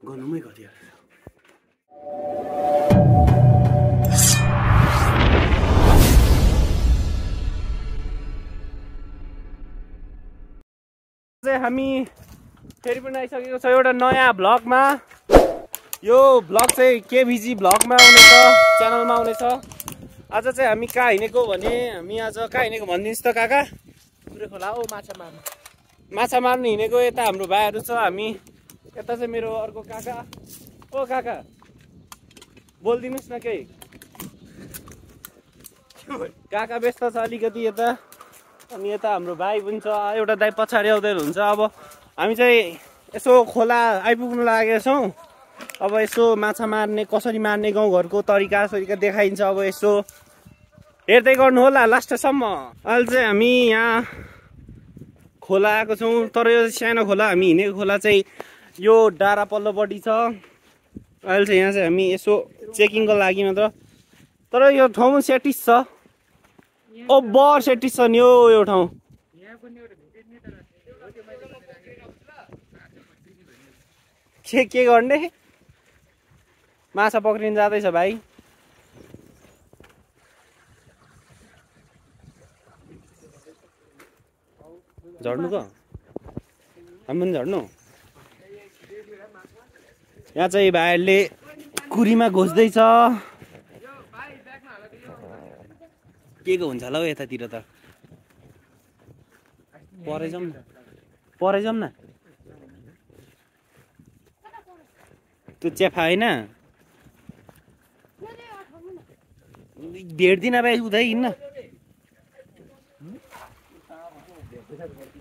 गर्नुमै गरिहाल्छ। हामी फेरि पनि आइसकेको छ एउटा नयाँ भ्लगमा। यो भ्लग चाहिँ केभिजी भ्लगमा आउनेछ, च्यानलमा आउनेछ। आज चाहिँ हामी कहाँ हिँडेको भने हामी आज कहाँ हिँडेको भनिदिनुहोस् त काका? खोला हो माछा मार्नु हिँडेको। यता हाम्रो भाइहरू छ, हामी यता चाहिँ मेरो अर्को काका। ओ काका बोलिदिनुहोस् न केही। काका व्यस्त छ अलिकति यता, अनि यता हाम्रो भाइ पनि छ। एउटा दाइ पछाडि आउँदै हुनुहुन्छ। अब हामी चाहिँ यसो खोला आइपुग्नु लागेका छौँ। अब यसो माछा मार्ने कसरी मार्ने गाउँघरको तरिका सरिका देखाइन्छ। अब यसो हेर्दै गर्नु होला लास्टसम्म। अहिले चाहिँ हामी यहाँ खोला आएको छौँ, तर यो सानो खोला, हामी हिँडेको खोला चाहिँ यो डाँडा पल्लोपट्टि छ। अहिले चाहिँ यहाँ चाहिँ हामी यसो चेकिङको लागि मात्र, तर यो ठाउँ सेटिस छ। ओभर सेटिस छ नि यो ठाउँ। के गर्ने? माछा पक्रिन जाँदैछ भाइ। झर्नु त हामी पनि झर्नु। यहाँ चाहिँ भाइहरूले कुरीमा घोस्दैछ। के को हुन्छ होला हौ यतातिर त। परै जाउँ न। त्यो चेफा होइन, भेट्दिन भाइ उतै हिँड्न।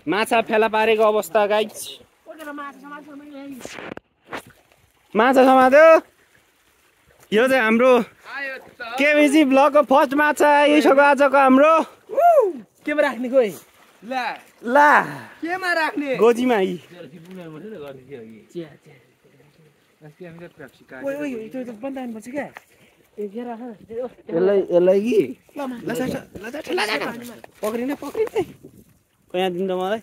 माछा फेला पारेको अवस्था गाइस। माछा समात्यो। यो चाहिँ हाम्रो केभिजी भ्लगको फर्स्ट माछा आइसक्यो आजको हाम्रो। केमा राख्ने खोइ? ला केमा राख्ने? गोजीमा। यसलाई कि पक्रिने कहाँ दिन्छ मलाई।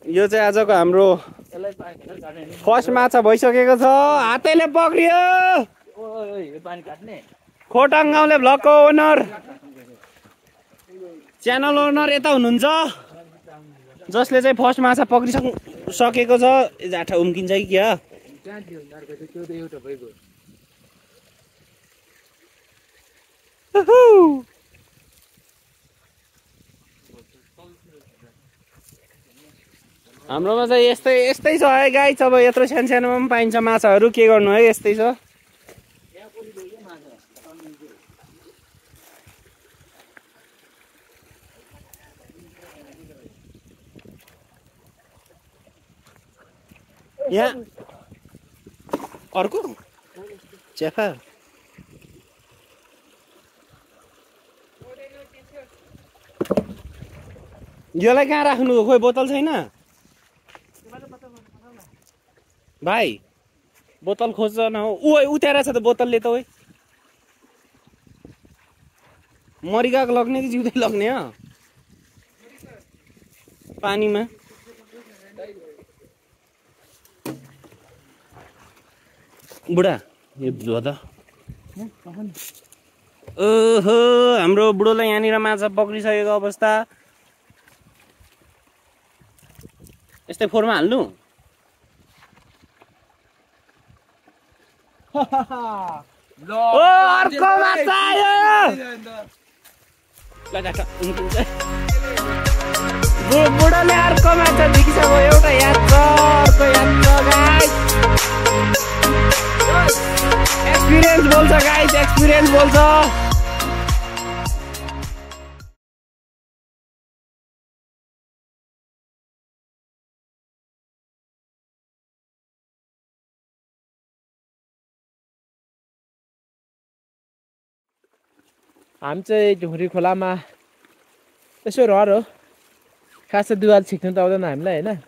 यो चाहिँ आजको हाम्रो फर्स्ट माछा भइसकेको छ। हातैले पक्रियो। खोटाङ गाउँले भ्लगको ओनर, च्यानल ओनर यता हुनुहुन्छ, जसले चाहिँ फर्स्ट माछा पक्रिसकेको छ। जाठा उम्किन्छ कि क्या? हाम्रोमा चाहिँ यस्तै छ है गाइस। अब यत्रो सानो सानोमा पनि पाइन्छ माछाहरू, के गर्नु है, यस्तै छ। यहाँ अर्को चेफा यसलाई कहाँ राख्नु? खोइ बोतल छैन भाइ, बोतल खोज्छ न हो। उताएर छ त बोतलले त। मरिगएको लग्ने कि जिउँदै लग्ने हो पानीमा? बुढा यो धुवा त। ओहो हाम्रो बुढोलाई यहाँनिर माछा पक्रिसकेको अवस्था। यस्तै फोहोरमा हाल्नु। अर्को माछा आयो। बुढोले अर्को माछा देखिसक्यो। एउटा याद छ, अर्को याद छ गाइस। एक्सपिरियन्स बोल्छ गाइस, एक्सपिरियन्स बोल्छ। हामी चाहिँ ढुङ्ग्री खोलामा यसो रहर हो, खास चाहिँ दुवाल छिक्नु त आउँदैन हामीलाई होइन।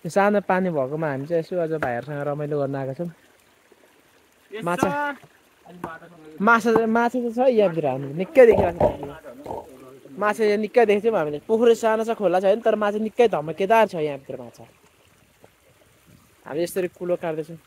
त्यो सानो पानी भएकोमा हामी चाहिँ यसो अझ भाइहरूसँग रमाइलो गर्न आएको छौँ। माछा माछा त छ यहाँभित्र हामीले निकै देखिरहेको छ माछा यहाँ निकै देख्छौँ हामीले पोखरी सानो छ खोला छैन तर माछा निकै धमकेदार छ यहाँभित्र माछा हामी यसरी कुलो काट्दैछौँ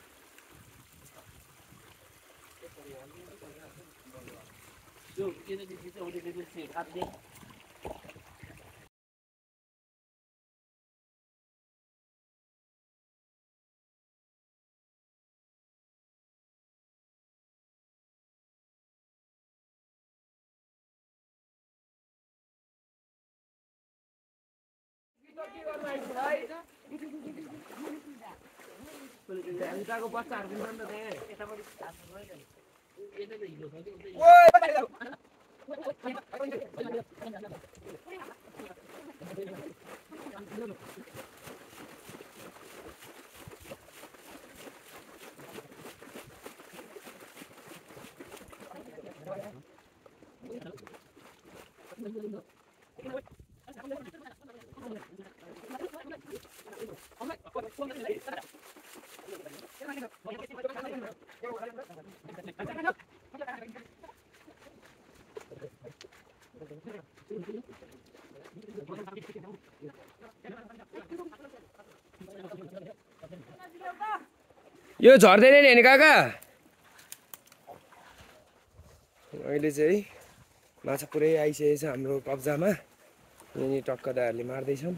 यो झर्दैन नि हैन काका अहिले चाहिँ माछा पुरै आइसकेको छ हाम्रो कब्जामा यिनी टक्क दाहरूले मार्दैछन्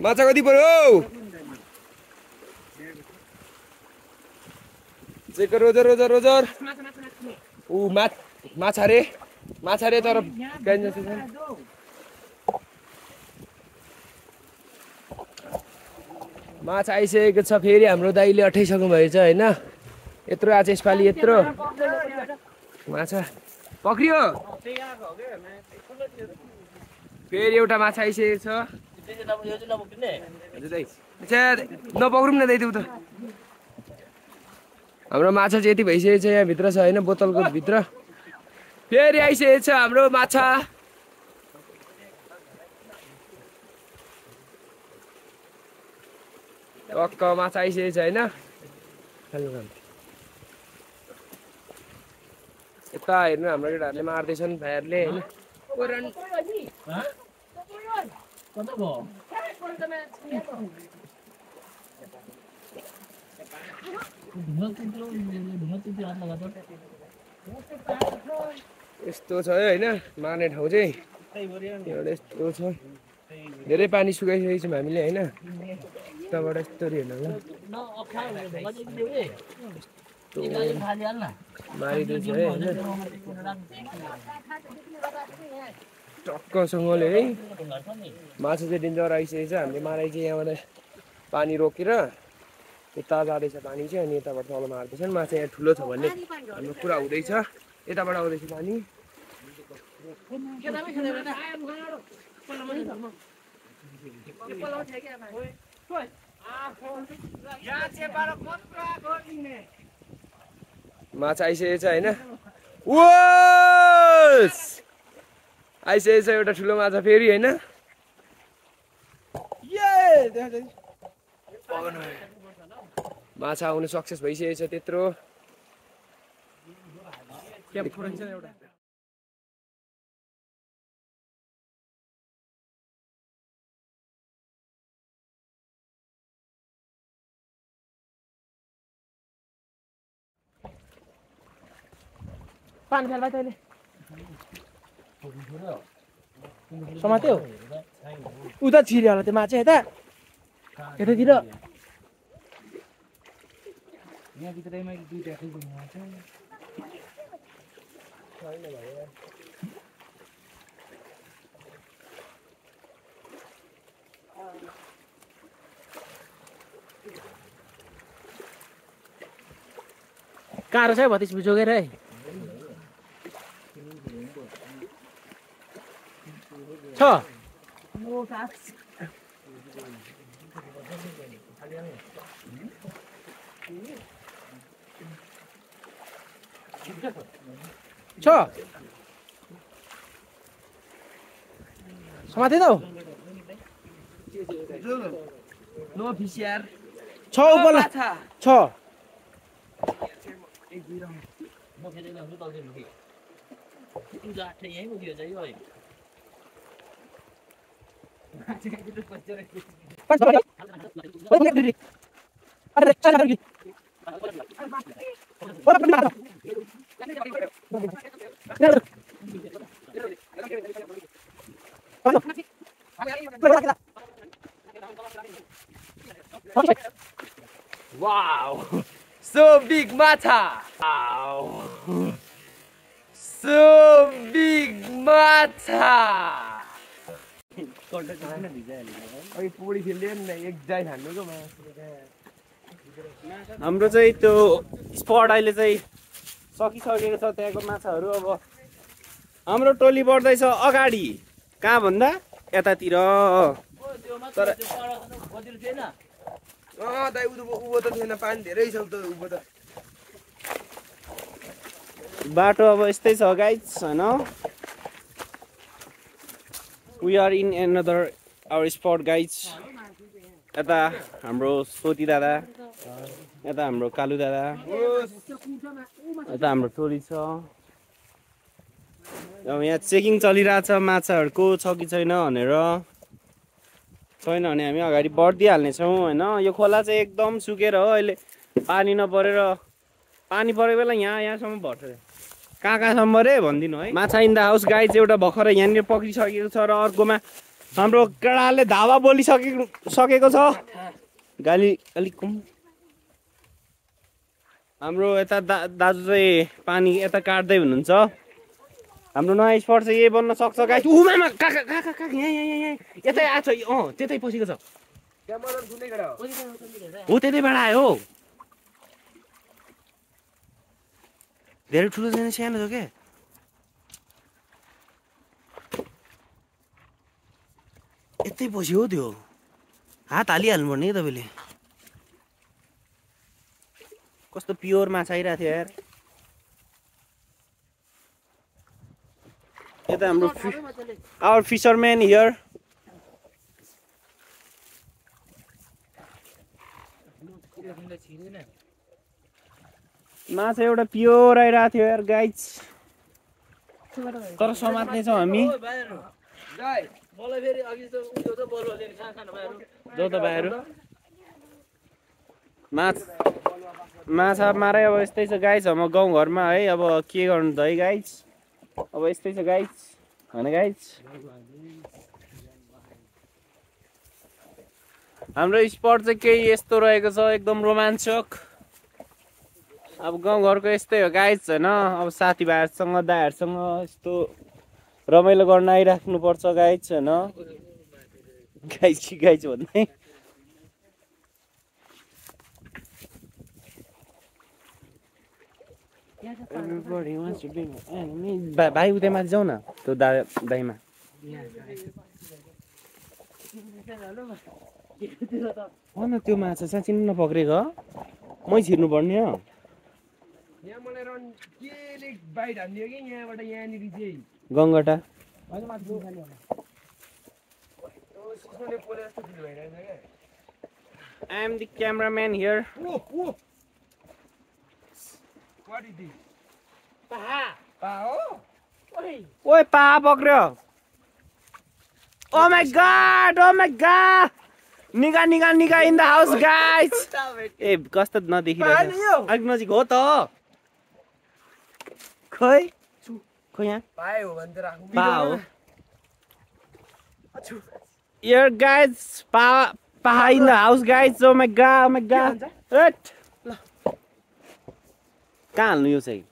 माछा कति पर्यो चेक रोजर रोजर रोजर ऊ माछा रे तर माछा आइसकेको छ फेरि हाम्रो दाइले अठाइसक्नु भएछ हैन यत्रो आज यसपालि यत्रो माछा पक्रियो फेरि एउटा माछा आइसकेको छ नपक्रौँ न दाइ त्यो त हाम्रो माछा चाहिँ यति भइसकेको छ यहाँ भित्र छ हैन बोतलको भित्र फेरि आइसकेको छ हाम्रो माछा टक्क माछा आइसकेको छ हैन यता हेर्नु हाम्रो केटाहरूले मार्दैछन् भाइहरूले हैन यस्तो छ हैन मार्ने ठाउँ चाहिँ एउटा यस्तो छ धेरै पानी सुकाइसकेको छौँ हामीले हैन यताबाट यस्तो हेर्नु ल मारिँदैछ है हैन टक्कसँगले है माछा चाहिँ डेन्जर आइसकेको छ हामीले माराइ चाहिँ यहाँबाट पानी रोकेर यता जाँदैछ पानी चाहिँ अनि यताबाट तल मार्दैछन् माछा यहाँ ठुलो छ भन्ने हाम्रो कुरा हुँदैछ यताबाट आउँदैछ पानी माछा आइसकेको छ हैन आइसकेको छ एउटा ठुलो माछा फेरि हैन माछा आउनु सक्सेस भइसकेको छ त्यत्रो पानी फाल्दा तैँले समात्यो उता छिर्यो होला त्यो माछा यता यतातिर कारो छ है भतिस जोगेर है छ समाते त नो फिस यार छ उपला छ Wow! So big macha! Wow! So big macha! अघि पौडी खेल्दै नि एक जाई हान्नुको हाम्रो चाहिँ त्यो स्पट अहिले चाहिँ सकिसकेको छ त्यहाँको माछाहरू। अब हाम्रो टोली बढ्दैछ अगाडि, कहाँ भन्दा यतातिर। तर दाइ उँभो त थिएन, पानी धेरै छ त उँभो त। बाटो अब यस्तै छ गाइज हैन। We are in another our spot guys. यता हाम्रो सोती दादा, यता हाम्रो कालु दादा, यता हाम्रो टोली छ। अब यहाँ चेकिङ चलिरहेछ माछाहरूको छ कि छैन भनेर। छैन भने हामी अगाडि बढिदिइहाल्नेछौँ होइन। यो खोला चाहिँ एकदम सुकेर हो अहिले, पानी नपरेर। पानी परेको बेला यहाँसम्म भर्छ। कहाँसम्म रे भनिदिनु है। माछा इन द हाउस गाइज एउटा भर्खर यहाँनिर पक्रिसकेको छ र अर्कोमा हाम्रो केटाले धावा बोलिसकेको छ। गाली अलिक कम। हाम्रो यता दाजु चाहिँ पानी यता काट्दै हुनुहुन्छ। हाम्रो नयाँ स्पट चाहिँ यही बन्न सक्छ गाइज। उमामा काका काका काका यहाँ यतै आएको छ। त्यतै पसेको छ। हो त्यतैबाट आयो। धेरै ठुलो छैन, सानो छ क्या। यतै पस्यो हो त्यो। हात हालिहाल्नु पर्ने है तपाईँले। कस्तो प्योर माछा आइरहेको थियो यार। यता हाम्रो आवर फिसरम्यान हियर। माछा एउटा प्योर आइरहेको थियो यार गाइज। तर समात्ने छौँ हामी। माछा मारै अब यस्तै छ गाइज हाम्रो गाउँघरमा है। अब के गर्नु त है गाइज, अब यस्तै छ गाइज होइन गाइज। हाम्रो स्पट चाहिँ केही यस्तो रहेको छ, एकदम रोमाञ्चक। अब गाउँघरको यस्तै हो गाइज होइन। अब साथीभाइहरूसँग दाइहरूसँग यस्तो रमाइलो गर्न आइराख्नुपर्छ गाइज होइन। गाइज कि गाइज भन्दै भाइ उतै माथि जाउँ न, त्यो दाइमा। हो न त्यो माछा साँच्चै नपक्रेको, मै छिर्नु पर्ने हो। गङ्गटा I am the cameraman here. ओए पा पक्र्यो। Oh my god, oh my god. निगा निगा निगा इन द हाउस गाइज। ए कस्तो नदेखिरहेको अलिक नजिक हो त। खै खै यहाँ पा हो यार गाइज। पा in the house guys. Oh my god, oh my god. कहाँ हाल्नु यो चाहिँ?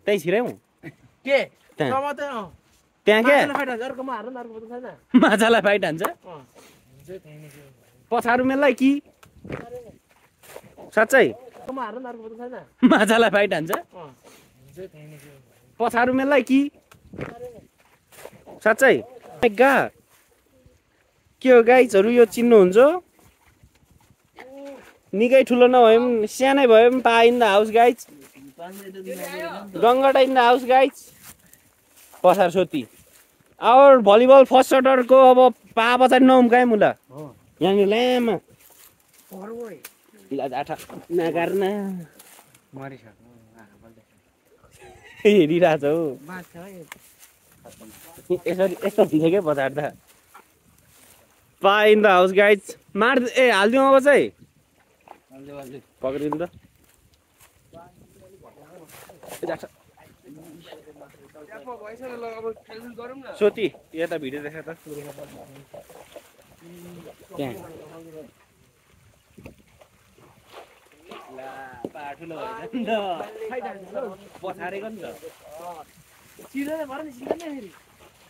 त्यही छिराउँ के त्यहाँ के माछालाई फाइट हान्छ? पछाडु मेललाई कि साँच्चै माछालाई फाइट हान्छ? पछाडु मेललाई कि साँच्चै? के हो गाइजहरू, यो चिन्नुहुन्छ? निकै ठुलो नभए पनि सानै भए पनि पा इन द हाउस गाइज। गङ्गटा इन द हाउस गाइज। पछाडि सोती आवर भलिबल फर्स्ट सर्टरको अब पा पछाडि नउम्काए मुला यहाँनिर ल्यामा आठा नगार्न हेरिरहेछ हौ यस्तो हुन्छ क्या बजार त पा इन द हाउस गाइज मार ए हालिदिउँ अब चाहिँ पक्रिनु त सोती यता भिडियो देखा त त्यहाँ ठुलो पछारेको नि त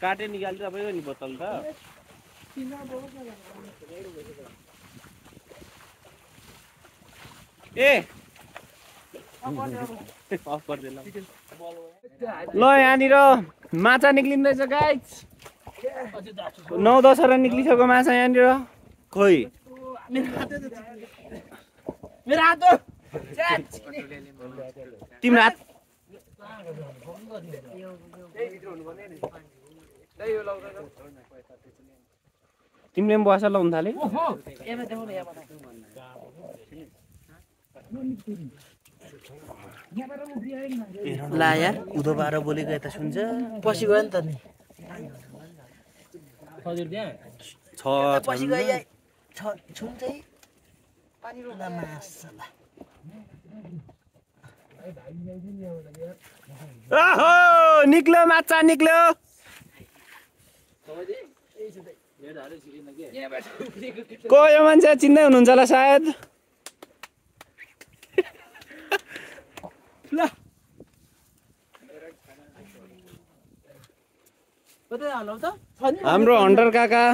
काटे निकाल्छ तपाईँको नि बोतल त ए ल यहाँनिर माछा निक्लिँदैछ गाइज 9-10 वटा निक्लिसक्यो माछा यहाँनिर खोइ तिम्रो हात तिमीले पनि बसा लाउनु थाले ला यार उधो बाह्र बोलेको यता सुन्छ पछि गयो नि त नि निक्ल्यो माछा निक्ल्यो को यो मान्छे चिन्दै हुनुहुन्छ होला सायद हाम्रो हन्टर काका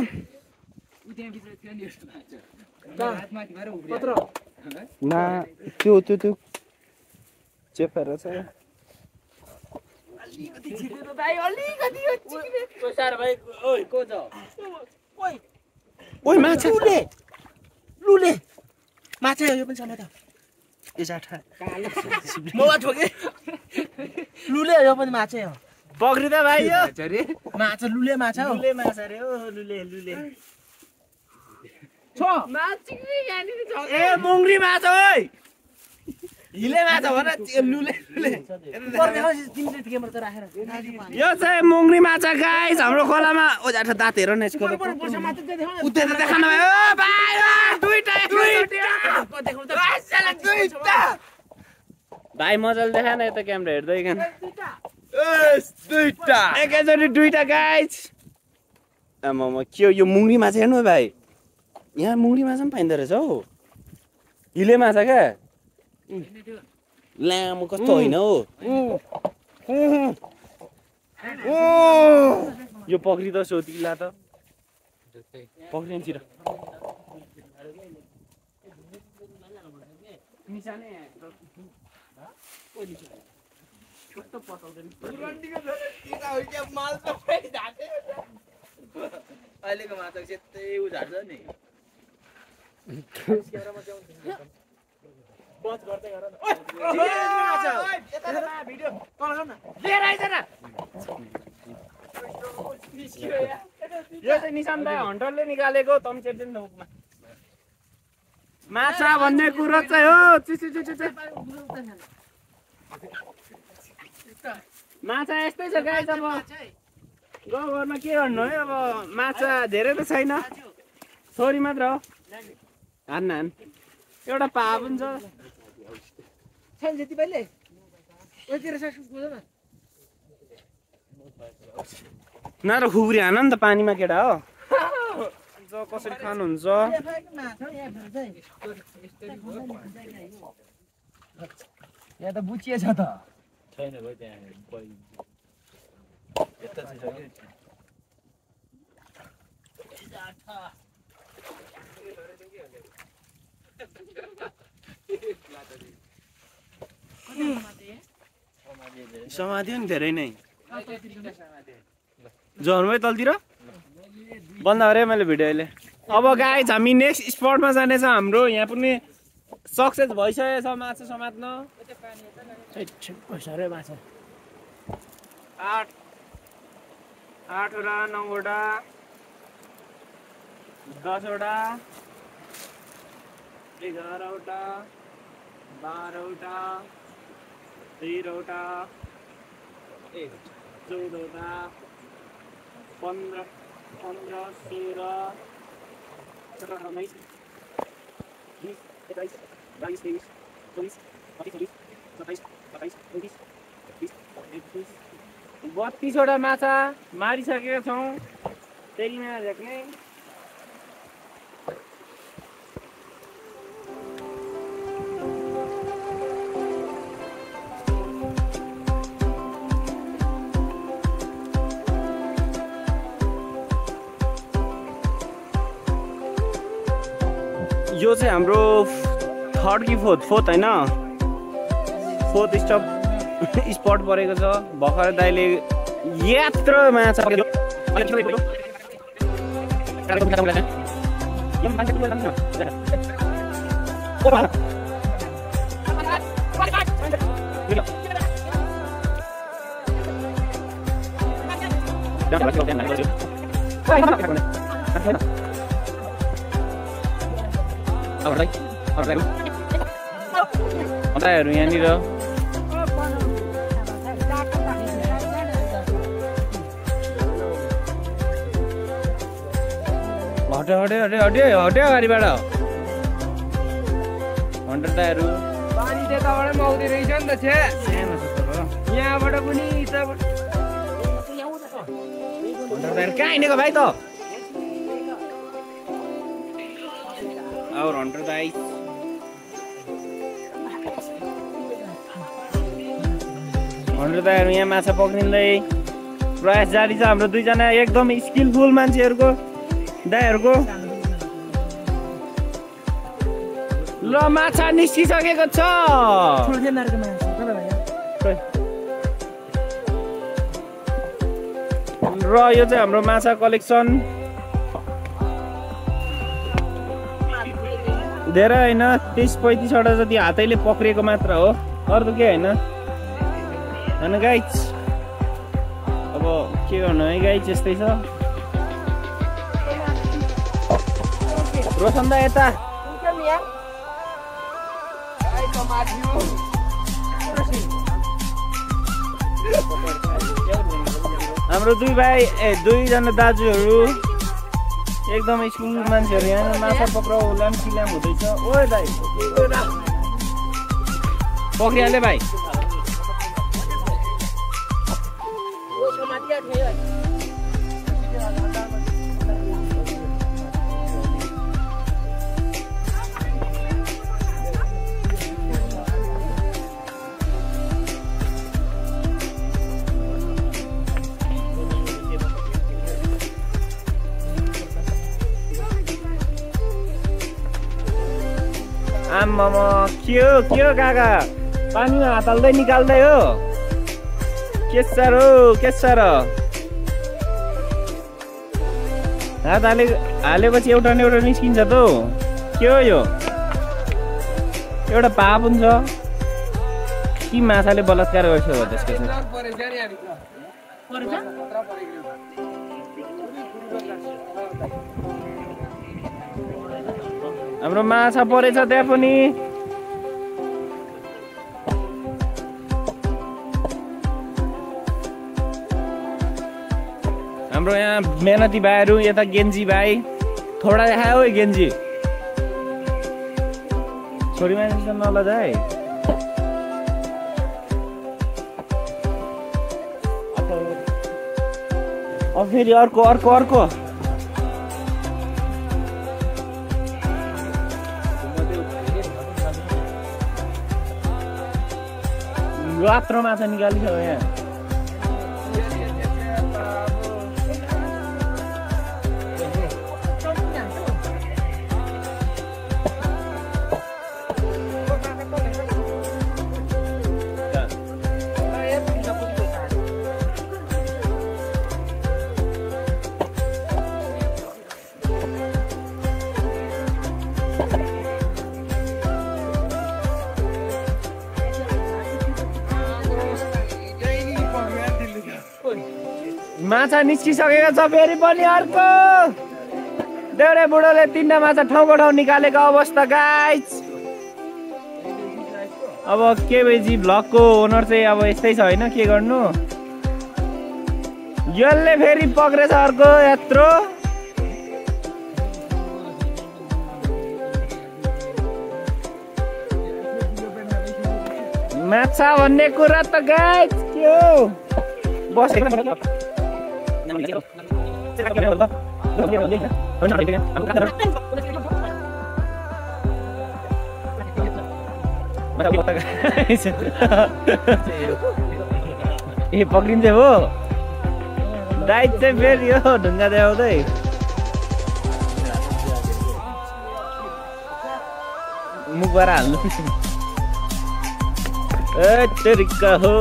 ना त्यो चेपेर छ ओइ माछा लुले माछा यो पनि समात मोवा ठोके लुले यो पनि माछा हो पक्रिदा भाइ यो माछा लुले माछा हो लुले माछा रे ओ लुले ए मुङ्ग्री माछा ओइ हिले माछा भन लुले यो चाहिँ मुङ्ग्री माछा गाइस हाम्रो खोलामा ओ जाठा दाँत हेर न यसको उतै त देखाउनु भयो ओ भाइ दुईटा भाइ मजाले देखा न यता क्यामेरा हेर्दै खान दुईटा एकैचोटि दुईटा गाइस आमामा के हो यो मुङ्ग्री माछा हेर्नु भाइ यहाँ मुङ्ग्री माछा पनि पाइँदो रहेछ हौ हिले माछा क्या लामो कस्तो होइन हो यो पक्रिँदो सोतिला त पक्रिन्छ अहिलेको माछा त्यस्तै उझार्छ नि यो चाहिँ निशान दाइ हन्टरले निकालेको तम्चेप्दैन मुखमा माछा भन्ने कुरो चाहिँ हो माछा यस्तै छ गाइस अब गाउँघरमा के गर्नु है अब माछा धेरै त छैन छोरी मात्र हो हान एउटा पा पनि छ नत्र खुकुरी हान नि त पानीमा केटा हो कसरी खानुहुन्छ यहाँ त बुचिएछ त छैन भाइ त्यहाँ समात्यो नि धेरै नै झर्मै तलतिर बन्द गरे मैले भिडियो अहिले अब गाइस हामी नेक्स्ट स्पटमा जानेछ हाम्रो यहाँ पनि सक्सेस भइसकेको छ माछा समात्न 8 वटा 9 वटा 10 वटा 11 वटा 12 वटा 13वटा 14वटा 15 16 17 19 20 21 22 23 24 25 26 27 28 32वटा माछा मारिसकेका छौँ। तेरीमा झ्याक्ने यो चाहिँ हाम्रो थर्ड कि फोर्थ होइन, फोर्थ स्पट परेको छ। भर्खर दाइले यत्रो माछा यहाँनिर हट्यो गाडीबाट हन्ड्रेडहरू पानी त्यताबाट पनि आउँदै रहेछ नि त छे सानो छ तर यहाँबाट पनि हन्ड्रेडहरू कहाँ हिँडेको भाइ त और 100 दाइस यहाँ माछा पक्रिँदै प्रयास जारी छ हाम्रो दुईजना एकदम स्किलफुल मान्छेहरूको दाइहरूको। ल माछा निस्किसकेको छ र यो चाहिँ हाम्रो माछा कलेक्सन धेरै होइन, 30-35वटा जति हातैले पक्रिएको मात्र हो, अरू त के होइन गाइज। अब के गर्नु है गाइज, यस्तै छ। रोशन दा यता हाम्रो दुईजना दाजुहरू एकदम स्कुल मान्छेहरू यहाँ माछा पक्राउ लाम किलाम हुँदैछ। ओ दाइ पक्रिहाले भाइ। आम्मामा के हो काका, पानीमा हात हाल्दै निकाल्दै हो के साह्रो हात हालेपछि एउटा न एउटा निस्किन्छ त। के हो यो, एउटा पाप हुन्छ कि माछाले बलात्कार गर्छ हो त्यसको चाहिँ। हाम्रो माछा परेछ त्यहाँ पनि। हाम्रो यहाँ मेहनती भाइहरू, यता गेन्जी भाइ थोडा देखायो है गेन्जी, छोरी मान्छे नलजा है। अब फेरि अर्को रात्रो माछा निकालिसक्यो यहाँ। माछा निस्किसकेको छ फेरि पनि अर्को। देउरे बुढोले 3टा माछा ठाउँको ठाउँ निकालेको अवस्था गाइज। अब केबेजी भ्लगको ओनर चाहिँ अब यस्तै छ होइन, के गर्नु। यसले फेरि पक्रेछ अर्को यत्रो। माछा भन्ने कुरा त गाइस के हो? बस ए पक्रिन्छ हो डाइट चाहिँ फेरि यो ढुङ्गा देखाउँदै मुखबाट हाल्नु। ए तेरिका हो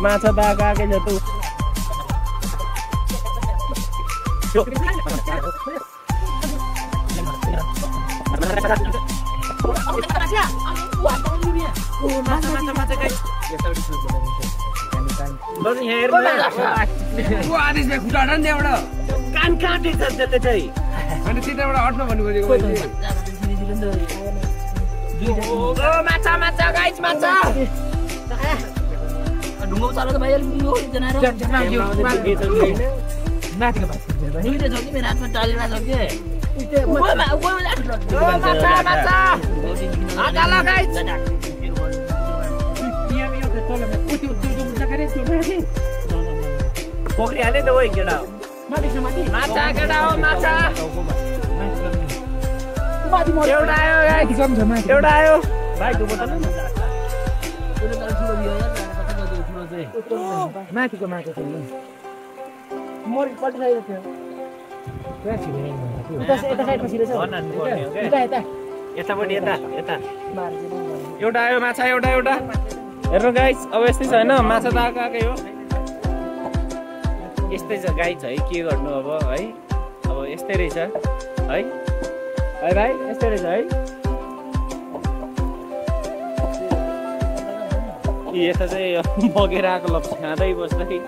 माछा त आएकै छ तँ। कान काटेछ त्यसले चाहिँ अनि त्यताबाट हट्न भन्नु खोजेको माछा माछा गाइस माछा ढुङ्गो चालो त भइहाल्यो जनाएर माथिको भाइ दुईटा छ कि मेरो हातमा टालेर छ के माछा माछा हातला गाइस पक्रिहाल्यो त ओ केटा माछा केटा हो माछा एउटा आयो एउटा आयो भाइ माथिको माछा थियो मरि पल्टिरहेको थियो। यतापट्टि यता यता एउटा आयो माछा एउटा एउटा हेर्नु गाइस। अब यस्तै छ होइन, माछा त आएकै हो। यस्तै छ गाइस है, के गर्नु अब है। अब यस्तै रहेछ है है भाइ यस्तै रहेछ है। यता चाहिँ बगेर आएको लप्सी खाँदै बस्दै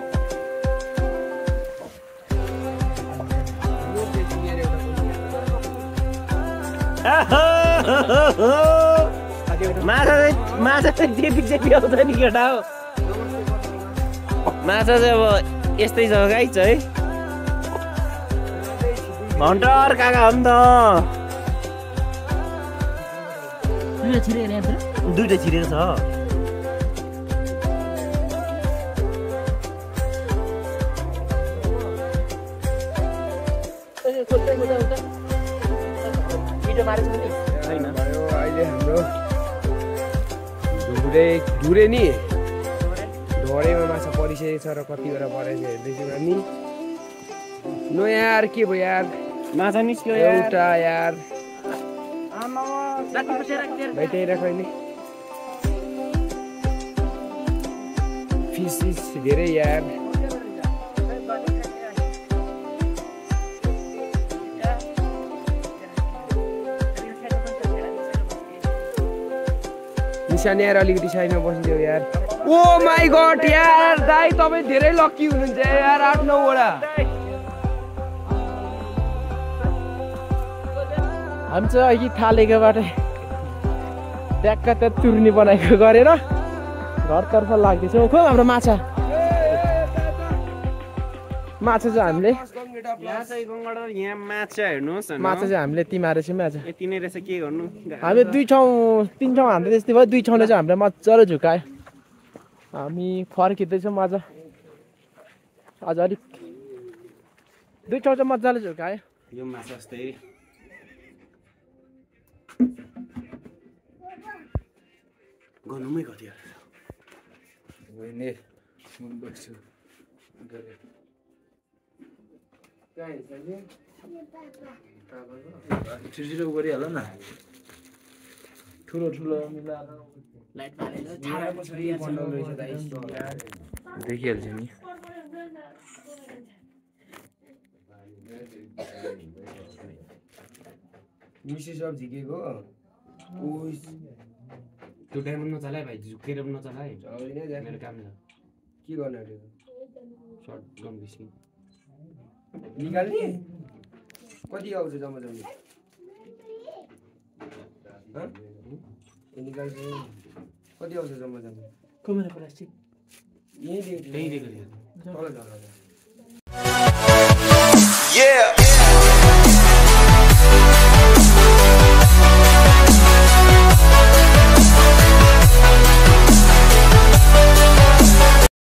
माछा चाहिँ चेपी चेपी आउँछ नि केटा हो। माछा चाहिँ अब यस्तै छ गाइस है। भन्टर काका हो नि त। दुईटा छिरेको छ। अहिले हाम्रो ढुरे नि ढोडेमा माछा परिसकेको छ र कतिवटा परेछ हेर्दैछौँ हामी। नो यार के भयो यार माछा निस्क्यो एउटा यार भाइ त्यही राख अहिले। फिस धेरै यार। निशान यार अलिकति साइडमा बसिदियो यार। ओ माई गड यार दाइ तपाईँ धेरै लक्की हुनुहुन्छ यार 8-9 वटा। हामी चाहिँ अघि थालेकोबाट ट्याक्क त तुर्नी बनाएको गरेर घरतर्फ लाग्दैछौँ। खो हाम्रो माछा माछा चाहिँ हामीले यहाँ चाहिँ गङ्गडर यहाँ माछा हेर्नुहोस् माछा चाहिँ हामीले तिमारे चाहिँ माछा यति नै रहेछ के गर्नु। हामीले 2 ठाउँ 3 ठाउँ हान्दै त्यस्तै भयो। 2 ठाउँले चाहिँ हामीले मजाले झुकायो। हामी फर्किँदैछौँ अझ अलिक 2 ठाउँ चाहिँ मजाले झुकायो। यो माछा जस्तै गर्नुमै कति छिटो गरिहाल न ठुलो ठुलो देखिहाल्छ नि। मिसी सब झिकेको त्यो डायमन्ड नचलाए भाइ झुकेर पनि नचलाए मेरो काम छ। के गर्नु सर्ट गन बिस्किन निकाल्ने कति आउँछ जम्मा निकाल्छु कति आउँछ जम्मा जम्मा कमेरा प्लास्टिक यही दिएको त्यही दिएको थियो तल झर्दा Yeah.